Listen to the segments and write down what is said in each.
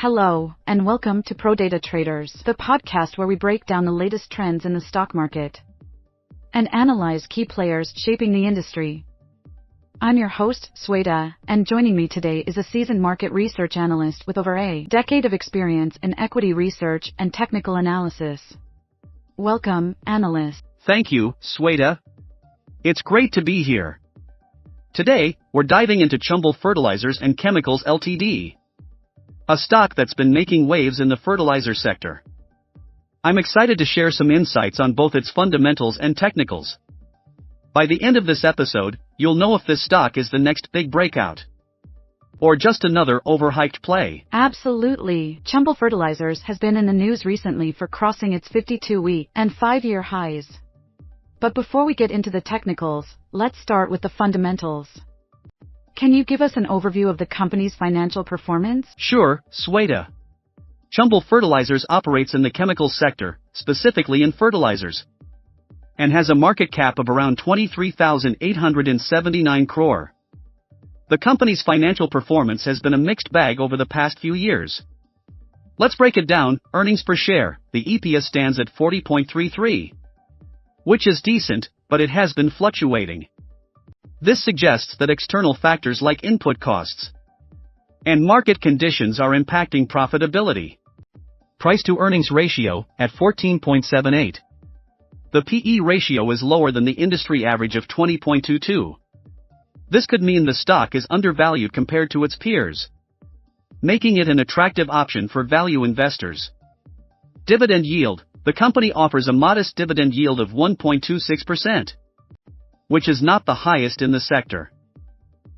Hello, and welcome to Pro Data Traders, the podcast where we break down the latest trends in the stock market and analyze key players shaping the industry. I'm your host, Sweta, and joining me today is a seasoned market research analyst with over a decade of experience in equity research and technical analysis. Welcome, analyst. Thank you, Sweta. It's great to be here. Today, we're diving into Chambal Fertilizers and Chemicals Ltd., a stock that's been making waves in the fertilizer sector. I'm excited to share some insights on both its fundamentals and technicals. By the end of this episode, you'll know if this stock is the next big breakout or just another overhyped play. Absolutely. Chambal Fertilizers has been in the news recently for crossing its 52-week and 5-year highs. But before we get into the technicals, let's start with the fundamentals. Can you give us an overview of the company's financial performance? Sure, Sweta. Chambal Fertilizers operates in the chemicals sector, specifically in fertilizers, and has a market cap of around 23,879 crore. The company's financial performance has been a mixed bag over the past few years. Let's break it down. Earnings per share, the EPS stands at 40.33, which is decent, but it has been fluctuating. This suggests that external factors like input costs and market conditions are impacting profitability. Price-to-earnings ratio, at 14.78. The PE ratio is lower than the industry average of 20.22. This could mean the stock is undervalued compared to its peers, making it an attractive option for value investors. Dividend yield, the company offers a modest dividend yield of 1.26%. Which is not the highest in the sector,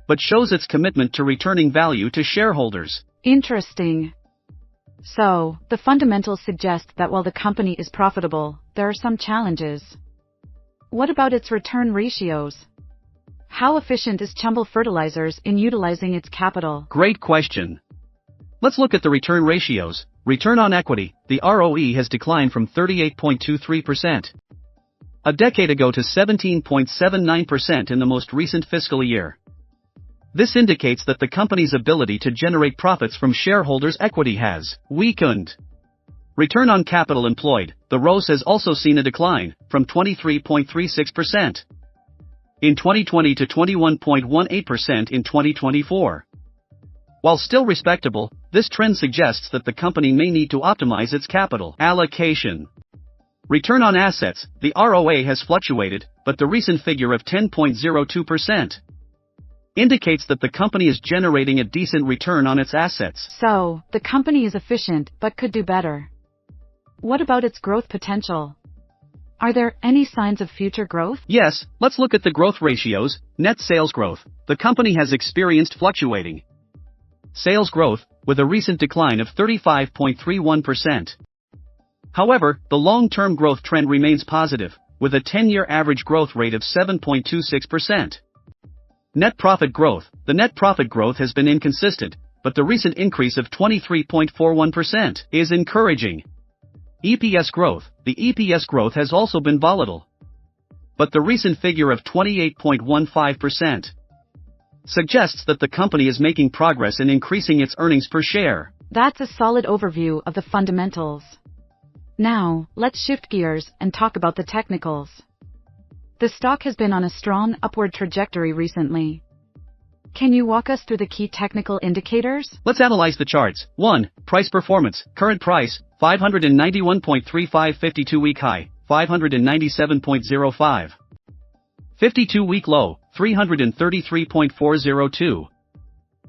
but shows its commitment to returning value to shareholders. Interesting. So, the fundamentals suggest that while the company is profitable, there are some challenges. What about its return ratios? How efficient is Chambal Fertilizers in utilizing its capital? Great question. Let's look at the return ratios. Return on equity, the ROE has declined from 38.23% a decade ago to 17.79% in the most recent fiscal year. This indicates that the company's ability to generate profits from shareholders' equity has weakened. Return on capital employed, the ROCE has also seen a decline, from 23.36% in 2020 to 21.18% in 2024. While still respectable, this trend suggests that the company may need to optimize its capital allocation. Return on assets, the ROA has fluctuated, but the recent figure of 10.02% indicates that the company is generating a decent return on its assets. So, the company is efficient but could do better. What about its growth potential? Are there any signs of future growth? Yes, let's look at the growth ratios. Net sales growth, the company has experienced fluctuating sales growth, with a recent decline of 35.31%. However, the long-term growth trend remains positive, with a 10-year average growth rate of 7.26%. Net profit growth, the net profit growth has been inconsistent, but the recent increase of 23.41% is encouraging. EPS growth, the EPS growth has also been volatile, but the recent figure of 28.15% suggests that the company is making progress in increasing its earnings per share. That's a solid overview of the fundamentals. Now, let's shift gears and talk about the technicals. The stock has been on a strong upward trajectory recently. Can you walk us through the key technical indicators? Let's analyze the charts. 1. Price performance. Current price, 591.35. 52-week high, 597.05. 52-week low, 333.402.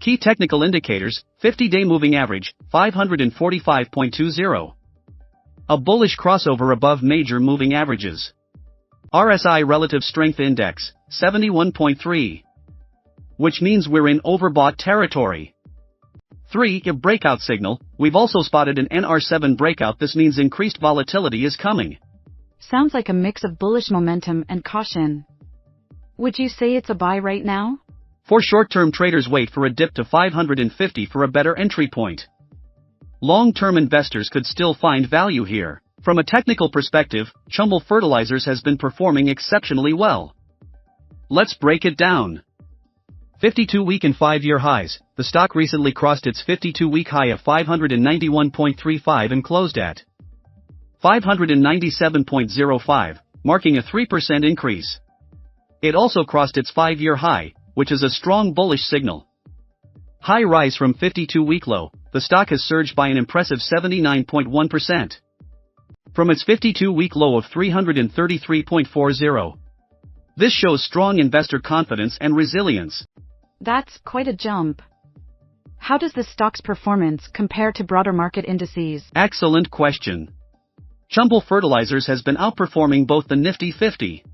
Key technical indicators, 50-day moving average, 545.20. A bullish crossover above major moving averages. RSI Relative Strength Index, 71.3. Which means we're in overbought territory. 3. A breakout signal, we've also spotted an NR7 breakout. This means increased volatility is coming. Sounds like a mix of bullish momentum and caution. Would you say it's a buy right now? For short-term traders, wait for a dip to 550 for a better entry point. Long-term investors could still find value here. From a technical perspective, Chambal Fertilizers has been performing exceptionally well. Let's break it down. 52-week and 5-year highs. The stock recently crossed its 52-week high of 591.35 and closed at 597.05, marking a 3% increase. It also crossed its 5-year high, which is a strong bullish signal. High rise from 52-week low. The stock has surged by an impressive 79.1%. From its 52-week low of 333.40. This shows strong investor confidence and resilience. That's quite a jump. How does the stock's performance compare to broader market indices? Excellent question. Chambal Fertilizers has been outperforming both the NIFTY 50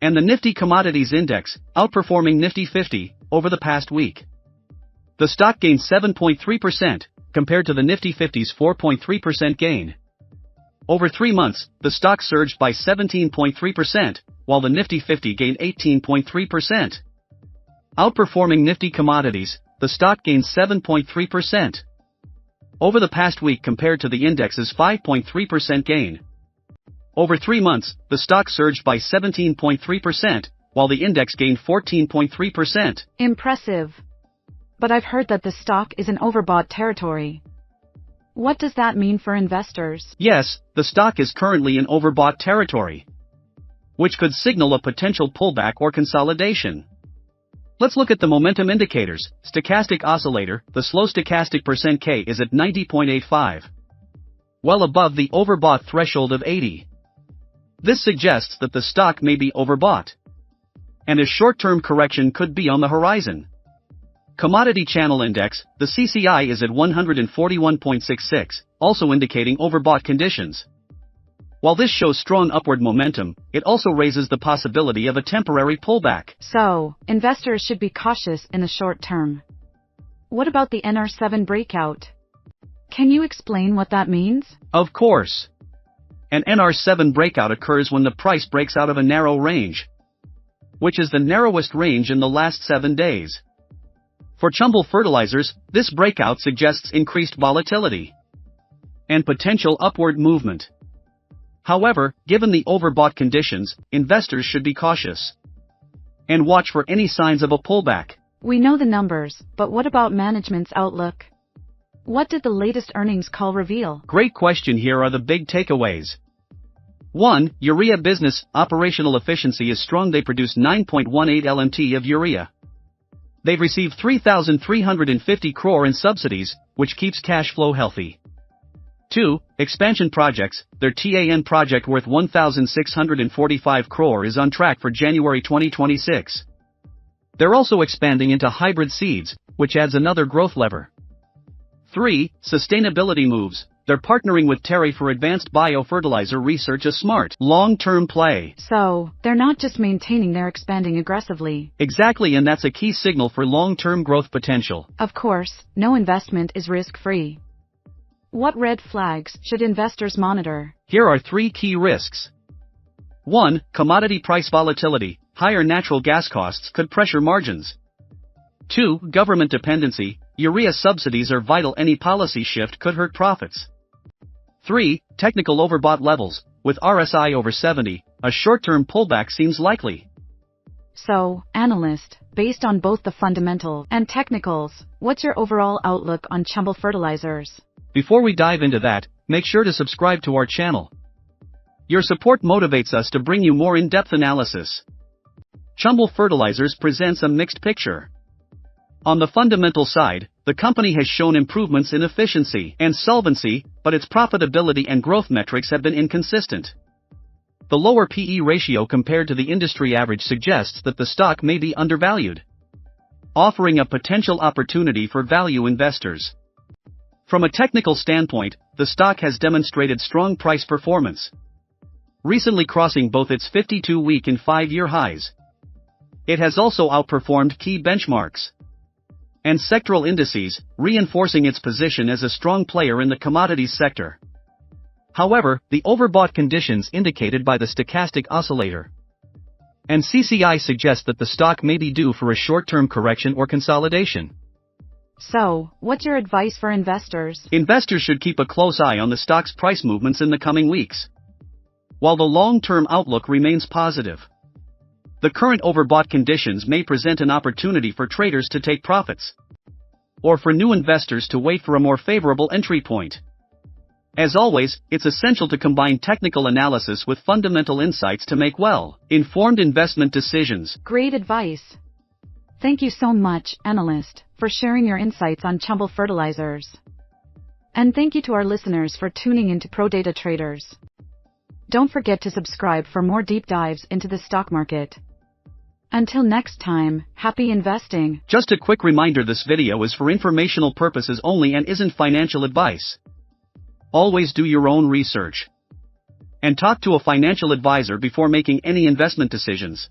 and the NIFTY Commodities Index, outperforming NIFTY 50, over the past week. The stock gained 7.3%, compared to the NIFTY 50's 4.3% gain. Over 3 months, the stock surged by 17.3%, while the NIFTY 50 gained 18.3%. Outperforming NIFTY Commodities, the stock gained 7.3%. Over the past week compared to the index's 5.3% gain. Over 3 months, the stock surged by 17.3%, while the index gained 14.3%. Impressive. But I've heard that the stock is in overbought territory. What does that mean for investors? Yes, the stock is currently in overbought territory, which could signal a potential pullback or consolidation. Let's look at the momentum indicators. Stochastic oscillator, the slow stochastic %K is at 90.85. Well above the overbought threshold of 80. This suggests that the stock may be overbought, and a short-term correction could be on the horizon. Commodity Channel Index, the CCI is at 141.66, also indicating overbought conditions. While this shows strong upward momentum, it also raises the possibility of a temporary pullback. So, investors should be cautious in the short term. What about the NR7 breakout? Can you explain what that means? Of course. An NR7 breakout occurs when the price breaks out of a narrow range, which is the narrowest range in the last 7 days. For Chambal Fertilizers, this breakout suggests increased volatility and potential upward movement. However, given the overbought conditions, investors should be cautious and watch for any signs of a pullback. We know the numbers, but what about management's outlook? What did the latest earnings call reveal? Great question. Here are the big takeaways. 1. Urea business operational efficiency is strong. They produce 9.18 LMT of urea. They've received 3,350 crore in subsidies, which keeps cash flow healthy. 2. Expansion projects. Their TAN project worth 1,645 crore is on track for January 2026. They're also expanding into hybrid seeds, which adds another growth lever. 3. Sustainability moves. They're partnering with Terry for advanced biofertilizer research, a smart, long-term play. So, they're not just maintaining, they're expanding aggressively. Exactly, and that's a key signal for long-term growth potential. Of course, no investment is risk-free. What red flags should investors monitor? Here are 3 key risks. 1. Commodity price volatility. Higher natural gas costs could pressure margins. 2. Government dependency. Urea subsidies are vital. Any policy shift could hurt profits. 3. Technical overbought levels. With RSI over 70, a short-term pullback seems likely. So, analyst, based on both the fundamentals and technicals, what's your overall outlook on Chambal Fertilizers? Before we dive into that, make sure to subscribe to our channel. Your support motivates us to bring you more in-depth analysis. Chambal Fertilizers presents a mixed picture. On the fundamental side, the company has shown improvements in efficiency and solvency, but its profitability and growth metrics have been inconsistent. The lower PE ratio compared to the industry average suggests that the stock may be undervalued, offering a potential opportunity for value investors. From a technical standpoint, the stock has demonstrated strong price performance, recently crossing both its 52-week and 5-year highs. It has also outperformed key benchmarks and sectoral indices, reinforcing its position as a strong player in the commodities sector. However, the overbought conditions indicated by the stochastic oscillator and CCI suggest that the stock may be due for a short-term correction or consolidation. So, what's your advice for investors? Investors should keep a close eye on the stock's price movements in the coming weeks, while the long-term outlook remains positive. The current overbought conditions may present an opportunity for traders to take profits, or for new investors to wait for a more favorable entry point. As always, it's essential to combine technical analysis with fundamental insights to make well-informed investment decisions. Great advice. Thank you so much, analyst, for sharing your insights on Chambal Fertilizers. And thank you to our listeners for tuning into Pro Data Traders. Don't forget to subscribe for more deep dives into the stock market. Until next time, happy investing. Just a quick reminder, this video is for informational purposes only and isn't financial advice. Always do your own research and talk to a financial advisor before making any investment decisions.